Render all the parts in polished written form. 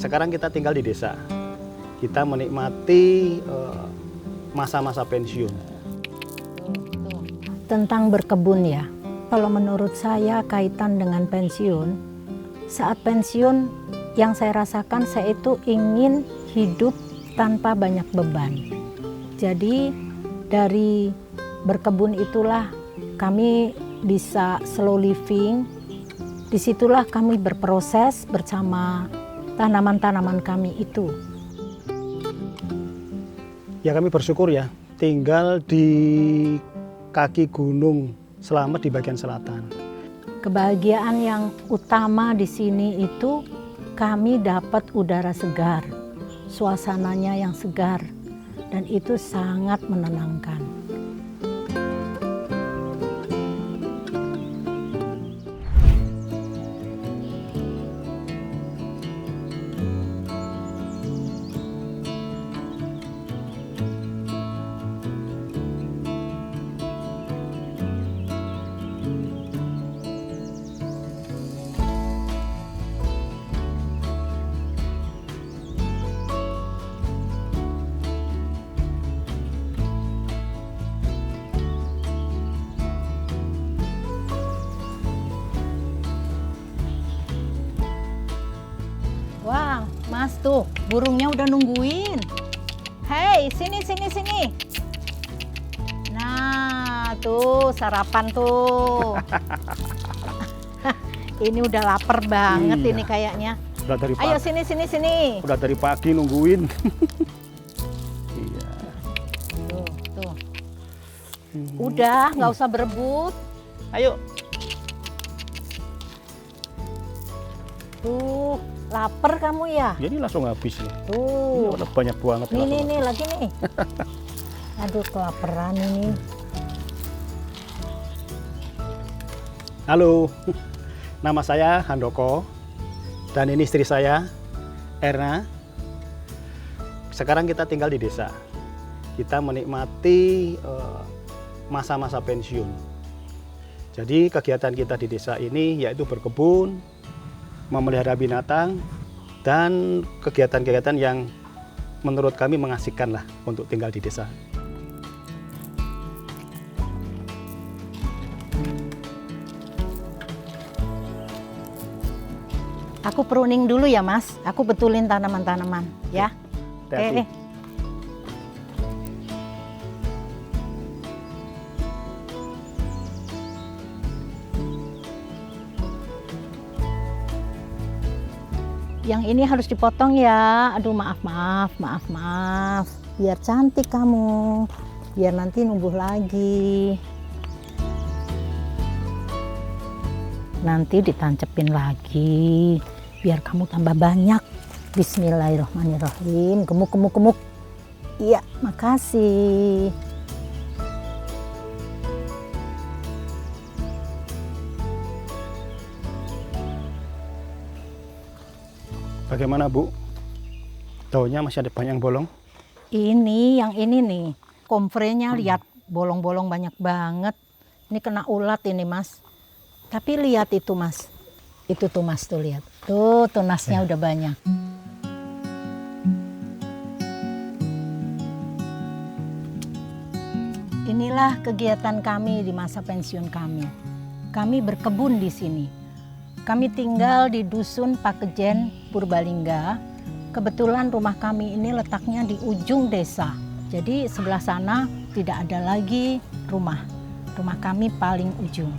sekarang kita tinggal di desa. Kita menikmati masa-masa pensiun. Tentang berkebun ya, kalau menurut saya kaitan dengan pensiun, saat pensiun yang saya rasakan saya itu ingin hidup tanpa banyak beban. Jadi dari berkebun itulah kami bisa slow living, disitulah kami berproses bersama tanaman-tanaman kami itu. Ya kami bersyukur ya, tinggal di kaki gunung Slamet di bagian selatan. Kebahagiaan yang utama di sini itu kami dapat udara segar, suasananya yang segar, dan itu sangat menenangkan. Wah, Mas tuh, burungnya udah nungguin. Hei, sini. Nah, tuh sarapan tuh. Ini udah lapar banget Iya. ini kayaknya. Udah dari pagi. Ayo sini. Udah dari pagi nungguin. Iya. Tuh. Udah, nggak usah berebut. Ayo. Tuh, lapar kamu ya? Jadi langsung habis ya. Tuh. Ini udah banyak banget. Nih, lagi nih. Aduh, kelaparan ini. Halo, nama saya Handoko dan ini istri saya, Erna. Sekarang kita tinggal di desa. Kita menikmati masa-masa pensiun. Jadi kegiatan kita di desa ini yaitu berkebun, memelihara binatang, dan kegiatan-kegiatan yang menurut kami mengasihkan lah untuk tinggal di desa. Aku pruning dulu ya, Mas. Aku betulin tanaman-tanaman, ya. Hati-hati. Yang ini harus dipotong ya. Aduh, maaf. Biar cantik kamu. Biar nanti numbuh lagi. Nanti ditancepin lagi. Biar kamu tambah banyak. Bismillahirrahmanirrahim. Gemuk. Iya, makasih. Bagaimana Bu? Daunnya masih ada banyak yang bolong? Ini, yang ini nih. Komprenya lihat bolong-bolong banyak banget. Ini kena ulat ini, Mas. Tapi lihat itu, Mas. Itu tuh, Mas, tuh lihat. Tuh, tunasnya udah banyak. Inilah kegiatan kami di masa pensiun kami. Kami berkebun di sini. Kami tinggal di Dusun Pakejen, Purbalingga. Kebetulan rumah kami ini letaknya di ujung desa. Jadi sebelah sana tidak ada lagi rumah. Rumah kami paling ujung.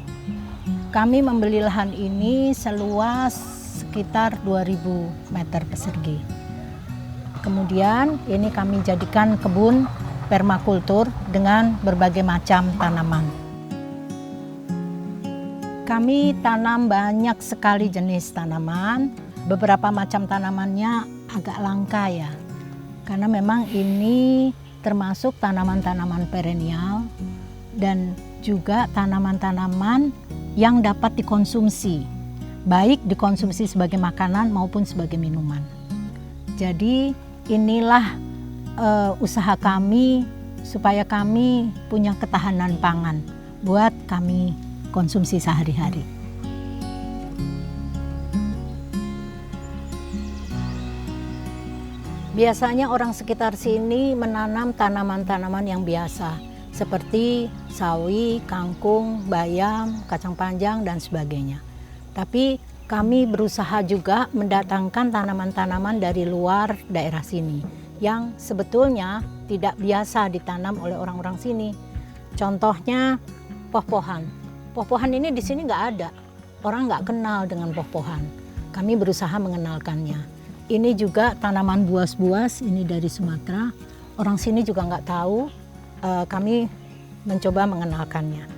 Kami membeli lahan ini seluas sekitar 2000 meter persegi. Kemudian ini kami jadikan kebun permakultur dengan berbagai macam tanaman. Kami tanam banyak sekali jenis tanaman. Beberapa macam tanamannya agak langka ya. Karena memang ini termasuk tanaman-tanaman perennial dan juga tanaman-tanaman yang dapat dikonsumsi, baik dikonsumsi sebagai makanan maupun sebagai minuman. Jadi inilah usaha kami supaya kami punya ketahanan pangan buat kami konsumsi sehari-hari. Biasanya orang sekitar sini menanam tanaman-tanaman yang biasa, seperti sawi, kangkung, bayam, kacang panjang, dan sebagainya. Tapi kami berusaha juga mendatangkan tanaman-tanaman dari luar daerah sini, yang sebetulnya tidak biasa ditanam oleh orang-orang sini. Contohnya poh-pohan. Poh-pohan ini di sini nggak ada. Orang nggak kenal dengan poh-pohan. Kami berusaha mengenalkannya. Ini juga tanaman buas-buas, ini dari Sumatera. Orang sini juga nggak tahu, kami mencoba mengenalkannya.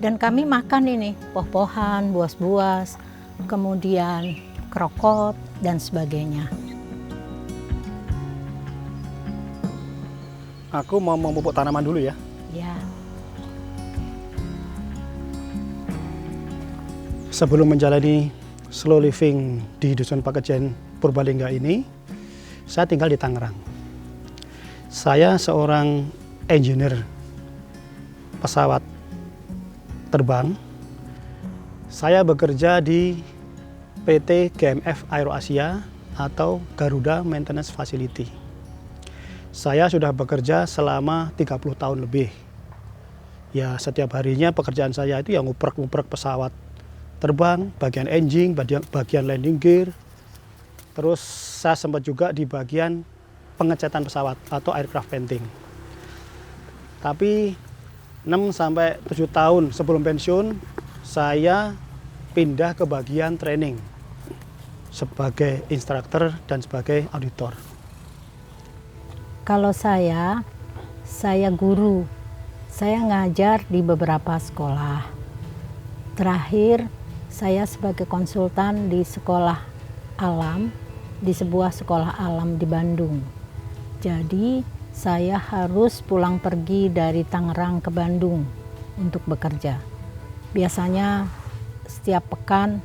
Dan kami makan ini, poh-pohan, buas-buas, kemudian krokot, dan sebagainya. Aku mau memupuk tanaman dulu ya. Ya, Sebelum menjalani slow living di Dusun Pakejen Purbalingga ini, saya tinggal di Tangerang. Saya seorang engineer pesawat terbang. Saya bekerja di PT GMF AeroAsia atau Garuda Maintenance Facility. Saya sudah bekerja selama 30 tahun lebih. Ya, setiap harinya pekerjaan saya itu yang nguprek-nguprek pesawat terbang, bagian engine, bagian landing gear. Terus saya sempat juga di bagian pengecatan pesawat atau aircraft painting. Tapi 6-7 tahun sebelum pensiun, saya pindah ke bagian training sebagai instruktur dan sebagai auditor. kalau saya guru. Saya ngajar di beberapa sekolah. Terakhir, saya sebagai konsultan di sekolah alam, di sebuah sekolah alam di Bandung. Jadi, saya harus pulang pergi dari Tangerang ke Bandung untuk bekerja. Biasanya setiap pekan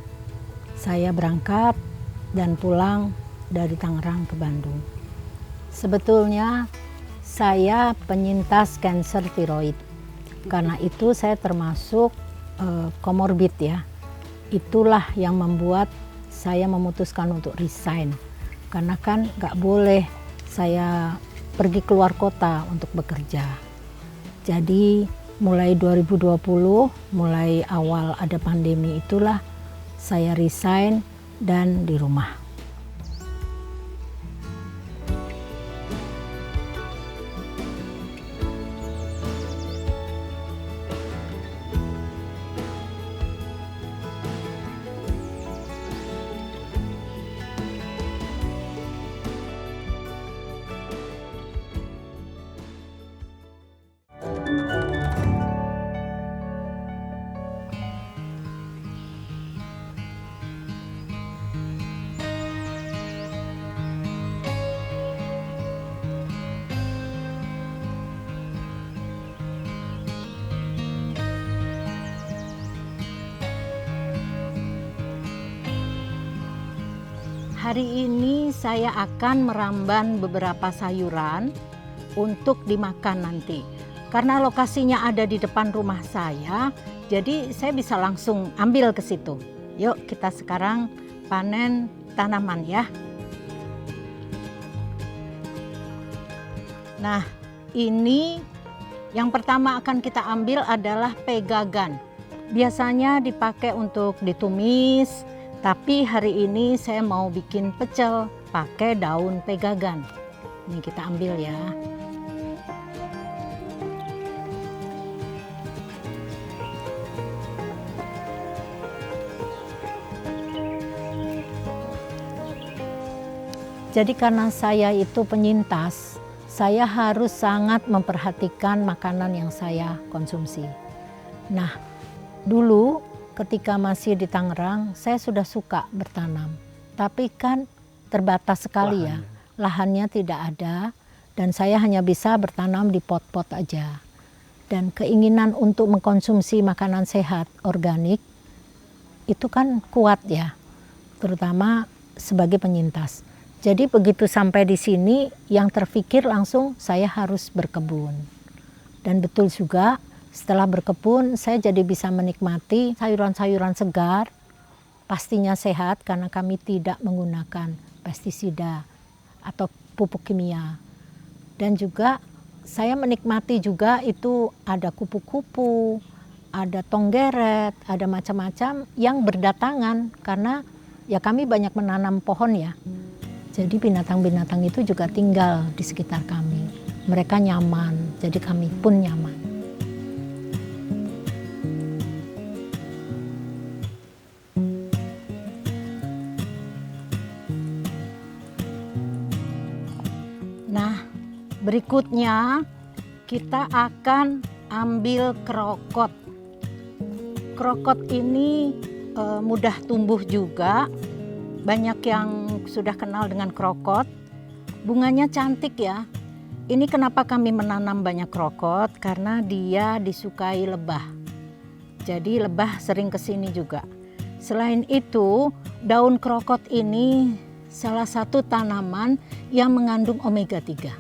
saya berangkat dan pulang dari Tangerang ke Bandung. Sebetulnya saya penyintas kanker tiroid. Karena itu saya termasuk komorbid ya. Itulah yang membuat saya memutuskan untuk resign. Karena kan nggak boleh saya pergi keluar kota untuk bekerja. Jadi mulai 2020, mulai awal ada pandemi itulah saya resign dan di rumah. Hari ini saya akan meramban beberapa sayuran untuk dimakan nanti. Karena lokasinya ada di depan rumah saya, jadi saya bisa langsung ambil ke situ. Yuk kita sekarang panen tanaman ya. Nah, ini yang pertama akan kita ambil adalah pegagan. Biasanya dipakai untuk ditumis, tapi hari ini saya mau bikin pecel pakai daun pegagan. Ini kita ambil ya. Jadi karena saya itu penyintas, saya harus sangat memperhatikan makanan yang saya konsumsi. Nah, dulu ketika masih di Tangerang, saya sudah suka bertanam. Tapi kan terbatas sekali ya, lahannya tidak ada dan saya hanya bisa bertanam di pot-pot aja. Dan keinginan untuk mengkonsumsi makanan sehat, organik, itu kan kuat ya, terutama sebagai penyintas. Jadi begitu sampai di sini, yang terfikir langsung saya harus berkebun. Dan betul juga, setelah berkebun, saya jadi bisa menikmati sayuran-sayuran segar, pastinya sehat karena kami tidak menggunakan pestisida atau pupuk kimia. Dan juga saya menikmati juga itu ada kupu-kupu, ada tonggeret, ada macam-macam yang berdatangan karena ya kami banyak menanam pohon ya. Jadi binatang-binatang itu juga tinggal di sekitar kami. Mereka nyaman, jadi kami pun nyaman. Nah, berikutnya kita akan ambil krokot. Krokot ini mudah tumbuh juga. Banyak yang sudah kenal dengan krokot. Bunganya cantik ya. Ini kenapa kami menanam banyak krokot? Karena dia disukai lebah. Jadi lebah sering kesini juga. Selain itu, daun krokot ini salah satu tanaman yang mengandung omega 3.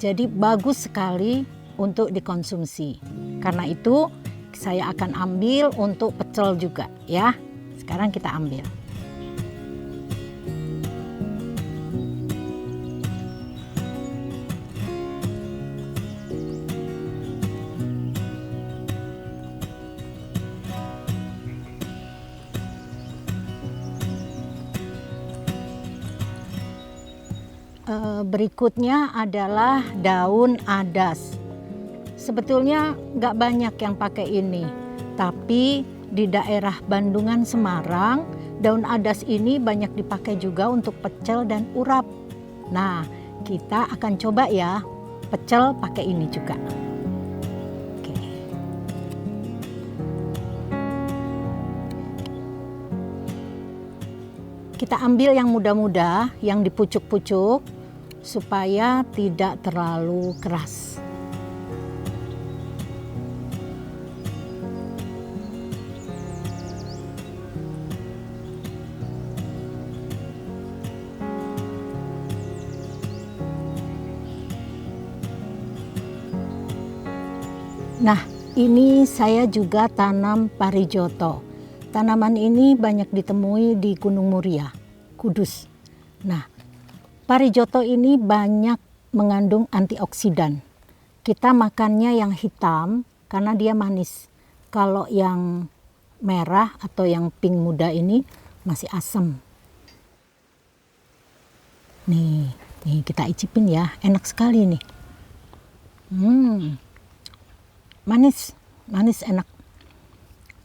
Jadi bagus sekali untuk dikonsumsi. Karena itu saya akan ambil untuk pecel juga ya. Sekarang kita ambil. Berikutnya adalah daun adas. Sebetulnya nggak banyak yang pakai ini, tapi di daerah Bandungan, Semarang, daun adas ini banyak dipakai juga untuk pecel dan urap. Nah, kita akan coba ya pecel pakai ini juga. Oke. Kita ambil yang muda-muda, yang dipucuk-pucuk, supaya tidak terlalu keras. Nah, ini saya juga tanam parijoto. Tanaman ini banyak ditemui di Gunung Muria, Kudus. Nah, parijoto ini banyak mengandung antioksidan. Kita makannya yang hitam karena dia manis. Kalau yang merah atau yang pink muda ini masih asam. Nih kita icipin ya, enak sekali nih. Manis enak.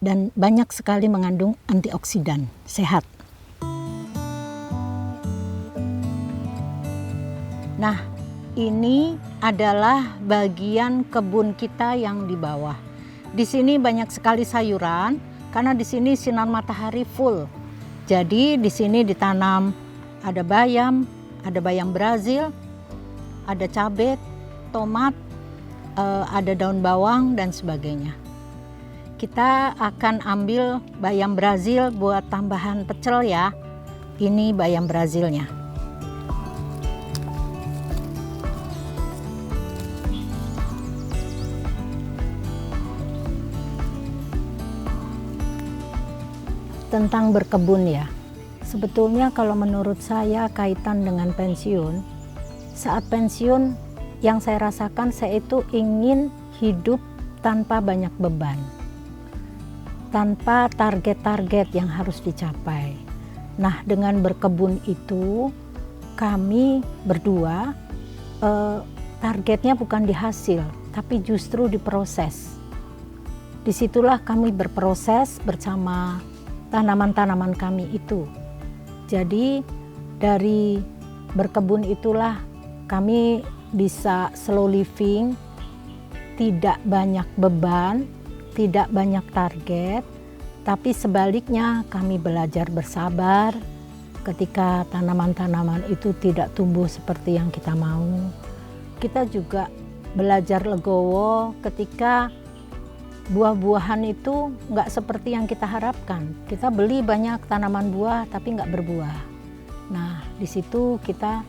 Dan banyak sekali mengandung antioksidan, sehat. Nah, ini adalah bagian kebun kita yang di bawah. Di sini banyak sekali sayuran karena di sini sinar matahari full. Jadi di sini ditanam ada bayam Brazil, ada cabai, tomat, ada daun bawang dan sebagainya. Kita akan ambil bayam Brazil buat tambahan pecel ya. Ini bayam Brazilnya. Tentang berkebun ya. Sebetulnya kalau menurut saya kaitan dengan pensiun. Saat pensiun yang saya rasakan saya itu ingin hidup tanpa banyak beban. Tanpa target-target yang harus dicapai. Nah, dengan berkebun itu kami berdua targetnya bukan di hasil, tapi justru di proses. Disitulah kami berproses bersama tanaman-tanaman kami itu. Jadi dari berkebun itulah kami bisa slow living, tidak banyak beban, tidak banyak target, tapi sebaliknya kami belajar bersabar ketika tanaman-tanaman itu tidak tumbuh seperti yang kita mau. Kita juga belajar legowo ketika buah-buahan itu nggak seperti yang kita harapkan. Kita beli banyak tanaman buah tapi nggak berbuah. Nah, di situ kita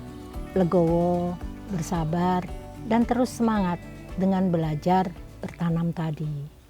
legowo, bersabar, dan terus semangat dengan belajar bertanam tadi.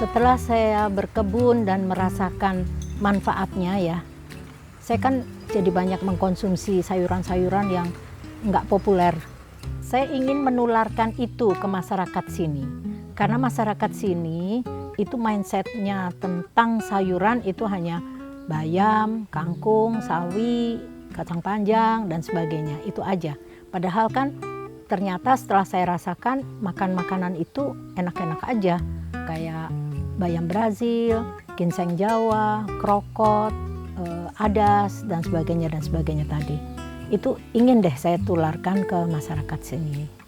Setelah saya berkebun dan merasakan manfaatnya ya, saya kan jadi banyak mengkonsumsi sayuran-sayuran yang nggak populer. Saya ingin menularkan itu ke masyarakat sini. Karena masyarakat sini itu mindsetnya tentang sayuran itu hanya bayam, kangkung, sawi, kacang panjang, dan sebagainya. Itu aja. Padahal kan ternyata setelah saya rasakan makan makanan itu enak-enak aja. Kayak bayam Brazil, ginseng Jawa, krokot, adas, dan sebagainya tadi. Itu ingin deh saya tularkan ke masyarakat sini.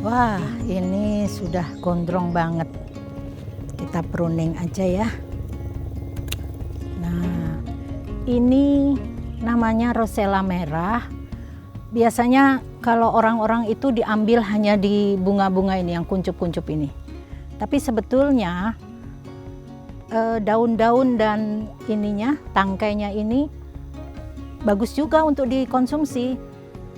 Wah, ini sudah gondrong banget. Kita pruning aja ya. Nah, ini namanya rosella merah. Biasanya kalau orang-orang itu diambil hanya di bunga-bunga ini, yang kuncup-kuncup ini. Tapi sebetulnya daun-daun dan ininya, tangkainya ini bagus juga untuk dikonsumsi.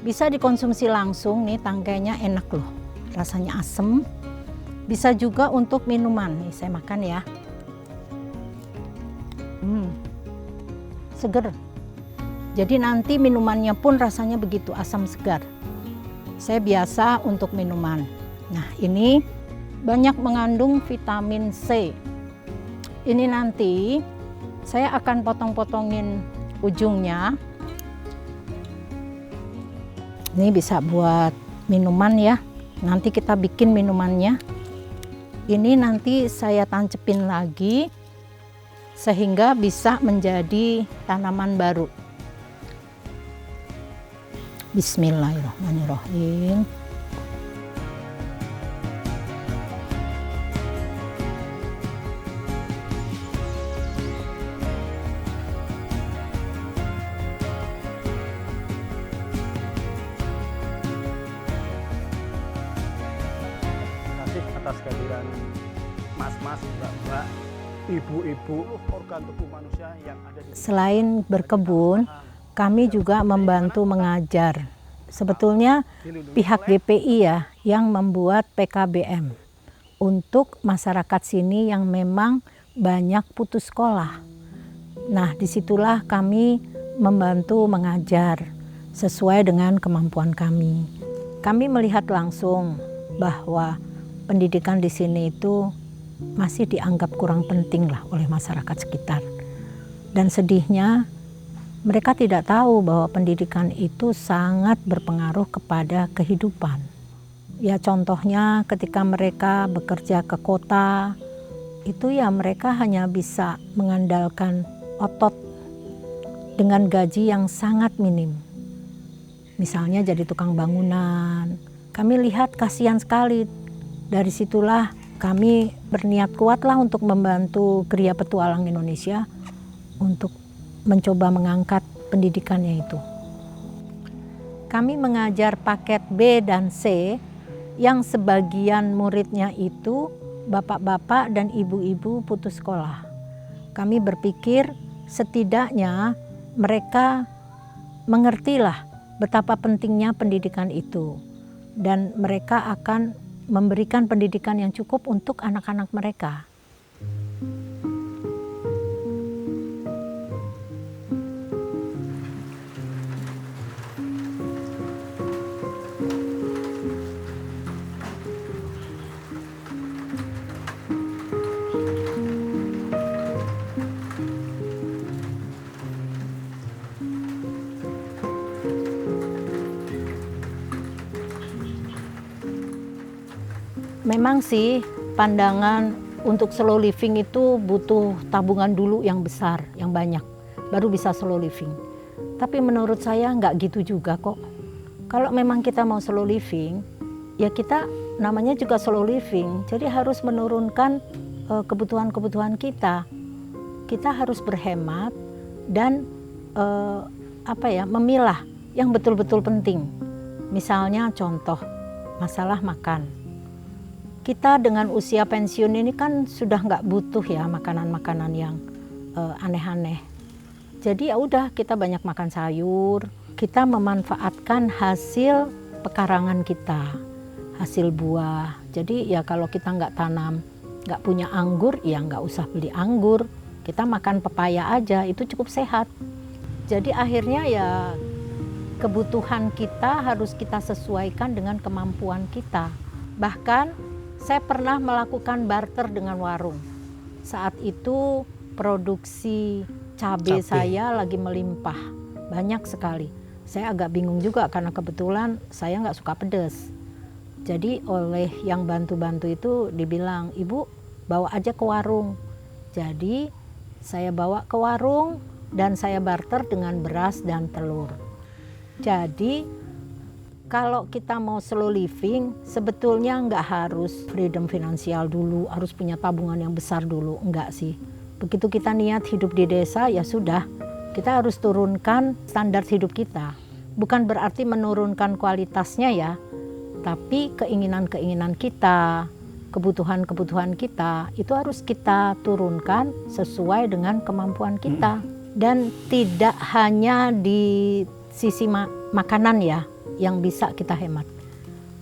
Bisa dikonsumsi langsung nih, tangkainya enak loh. Rasanya asem, bisa juga untuk minuman. Nih saya makan ya. Seger. Jadi nanti minumannya pun rasanya begitu asam segar. Saya biasa untuk minuman. Nah ini banyak mengandung vitamin C. Ini nanti saya akan potong-potongin ujungnya. Ini bisa buat minuman ya. Nanti kita bikin minumannya. Ini nanti saya tancepin lagi sehingga bisa menjadi tanaman baru. Bismillahirrahmanirrahim. Atas kehadiran mas-mas, mbak-mbak, ibu-ibu, organ tubuh manusia yang ada di... Selain berkebun, kami juga membantu mengajar. Sebetulnya pihak GPI ya yang membuat PKBM untuk masyarakat sini yang memang banyak putus sekolah. Nah, disitulah kami membantu mengajar sesuai dengan kemampuan kami. Kami melihat langsung bahwa pendidikan di sini itu masih dianggap kurang penting lah oleh masyarakat sekitar. Dan sedihnya mereka tidak tahu bahwa pendidikan itu sangat berpengaruh kepada kehidupan. Ya contohnya ketika mereka bekerja ke kota, itu ya mereka hanya bisa mengandalkan otot dengan gaji yang sangat minim. Misalnya jadi tukang bangunan. Kami lihat kasihan sekali. Dari situlah kami berniat kuatlah untuk membantu Geria Petualang Indonesia untuk mencoba mengangkat pendidikannya itu. Kami mengajar paket B dan C yang sebagian muridnya itu bapak-bapak dan ibu-ibu putus sekolah. Kami berpikir setidaknya mereka mengertilah betapa pentingnya pendidikan itu dan mereka akan memberikan pendidikan yang cukup untuk anak-anak mereka. Memang sih pandangan untuk slow living itu butuh tabungan dulu yang besar, yang banyak, baru bisa slow living. Tapi menurut saya nggak gitu juga kok. Kalau memang kita mau slow living, ya kita namanya juga slow living, jadi harus menurunkan kebutuhan-kebutuhan kita. Kita harus berhemat dan memilah yang betul-betul penting. Misalnya contoh masalah makan. Kita dengan usia pensiun ini kan sudah nggak butuh ya makanan-makanan yang aneh-aneh. Jadi ya udah, kita banyak makan sayur, kita memanfaatkan hasil pekarangan kita, hasil buah. Jadi ya kalau kita nggak tanam, nggak punya anggur, ya nggak usah beli anggur. Kita makan pepaya aja, itu cukup sehat. Jadi akhirnya ya kebutuhan kita harus kita sesuaikan dengan kemampuan kita. Bahkan saya pernah melakukan barter dengan warung. Saat itu produksi cabai saya lagi melimpah, banyak sekali. Saya agak bingung juga karena kebetulan saya nggak suka pedas. Jadi oleh yang bantu-bantu itu dibilang, "Ibu bawa aja ke warung." Jadi saya bawa ke warung dan saya barter dengan beras dan telur. Jadi kalau kita mau slow living, sebetulnya nggak harus freedom finansial dulu, harus punya tabungan yang besar dulu, enggak sih. Begitu kita niat hidup di desa, ya sudah, kita harus turunkan standar hidup kita. Bukan berarti menurunkan kualitasnya ya, tapi keinginan-keinginan kita, kebutuhan-kebutuhan kita, itu harus kita turunkan sesuai dengan kemampuan kita. Dan tidak hanya di sisi makanan ya, yang bisa kita hemat.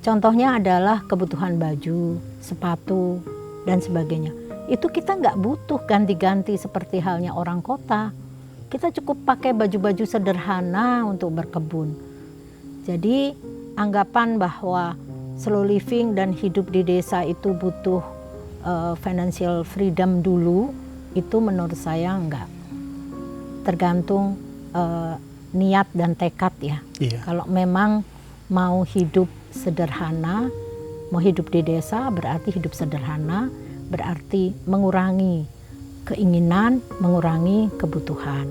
Contohnya adalah kebutuhan baju, sepatu, dan sebagainya. Itu kita nggak butuh ganti-ganti seperti halnya orang kota. Kita cukup pakai baju-baju sederhana untuk berkebun. Jadi anggapan bahwa slow living dan hidup di desa itu butuh financial freedom dulu, itu menurut saya enggak. Tergantung niat dan tekad ya. Iya. Kalau memang mau hidup sederhana, mau hidup di desa berarti hidup sederhana, berarti mengurangi keinginan, mengurangi kebutuhan.